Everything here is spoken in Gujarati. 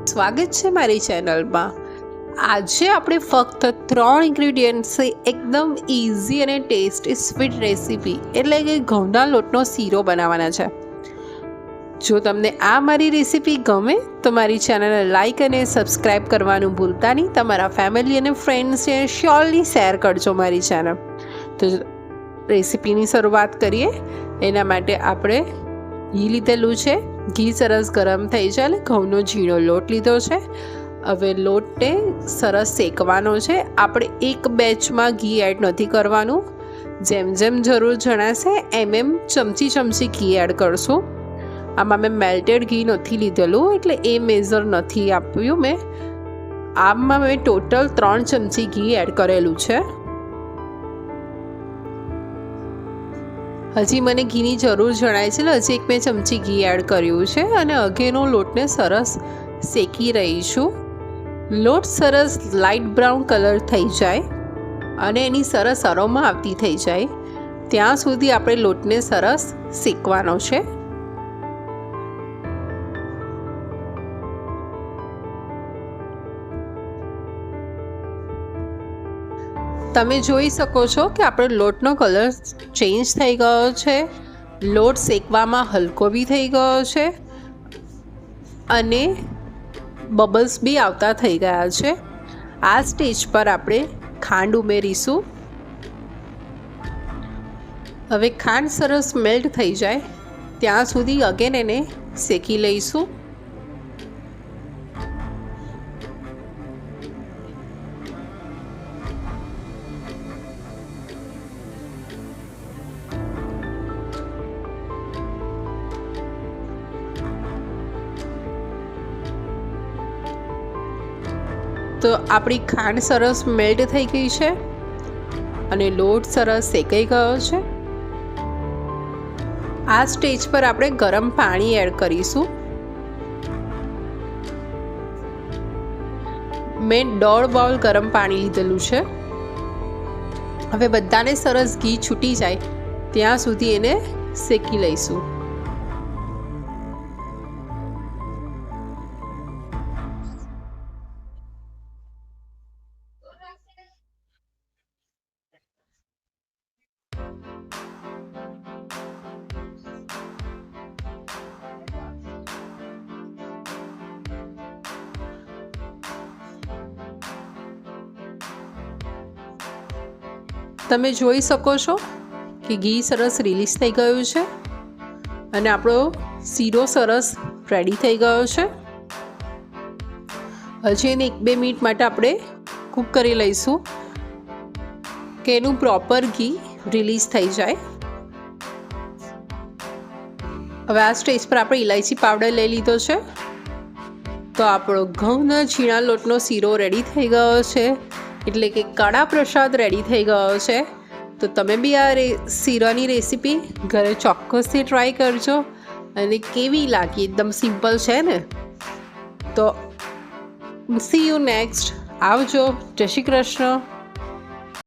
સ્વાગત છે મારી ચેનલમાં। આજે આપણે ફક્ત 3 ઇન્ગ્રેડિયન્ટ્સથી એકદમ ઇઝી અને ટેસ્ટી સ્વીટ રેસીપી એટલે કે ઘઉંના લોટનો શીરો બનાવવાના છે। જો તમને આ મારી રેસીપી ગમે તો મારી ચેનલને લાઈક અને સબસ્ક્રાઈબ કરવાનું ભૂલતા નહીં। તમારા ફેમિલી અને ફ્રેન્ડ્સને શ્યોરલી શેર કરજો મારી ચેનલ। તો રેસીપીની શરૂઆત કરીએ। એના માટે આપણે ઘી લીધેલું છે। ઘી સરસ ગરમ થઈ જાય એટલે ઘઉંનો ઝીણો લોટ લીધો છે। હવે લોટને સરસ શેકવાનો છે। આપણે એક બેચમાં ઘી એડ નથી કરવાનું, જેમ જેમ જરૂર જણાશે એમ ચમચી ઘી એડ કરશું। આમાં મેં મેલ્ટેડ ઘી નથી લીધેલું એટલે એ મેઝર નથી આપ્યું મેં। આમાં મેં ટોટલ 3 ચમચી ઘી એડ કરેલું છે। હજી મને ઘીની જરૂર જણાય છે એટલે હજી 1-2 ચમચી ઘી એડ કર્યું છે અને અગેનો લોટને સરસ શેકી રહીશું। લોટ સરસ લાઇટ બ્રાઉન કલર થઈ જાય અને એની સરસ અરોમા આવતી થઈ જાય ત્યાં સુધી આપણે લોટને સરસ શેકવાનો છે। તમે જોઈ શકો છો કે આપણો લોટનો કલર ચેન્જ થઈ ગયો છે। લોટ શેકવામાં હલકો બી થઈ ગયો છે અને બબલ્સ બી આવતા થઈ ગયા છે। આ સ્ટેજ પર આપણે ખાંડ ઉમેરીશું। હવે ખાંડ સરસ મેલ્ટ થઈ જાય ત્યાં સુધી અગેન એને શેકી લઈશું। તો આપણી ખાંડ સરસ મેલ્ટ થઈ ગઈ છે અને લોટ સરસ શેકાઈ ગયો છે। આ સ્ટેજ પર આપણે ગરમ પાણી એડ કરીશું। મેં 1.5 બાઉલ ગરમ પાણી લીધેલું છે। હવે બધાને સરસ ઘી છૂટી જાય ત્યાં સુધી એને શેકી લઈશું। તમે જોઈ શકો છો કે ઘી સરસ રિલીઝ થઈ ગયું છે અને આપણો શીરો સરસ રેડી થઈ ગયો છે। હજી એને 1-2 મિનિટ માટે આપણે કૂક કરી લઈશું કે એનું પ્રોપર ઘી રિલીઝ થઈ જાય। હવે આ સ્ટેજ પર આપણે ઇલાયચી પાવડર લઈ લીધો છે। તો આપણો ઘઉંના ઝીણા લોટનો શીરો રેડી થઈ ગયો છે એટલે કે કડા પ્રસાદ રેડી થઈ ગયો છે। તો તમે બી આ શીરાની રેસીપી ઘરે ચોક્કસથી ટ્રાય કરજો અને કેવી લાગી, એકદમ સિમ્પલ છે ને। તો સી યુ નેક્સ્ટ। આવજો। જય શ્રી કૃષ્ણ।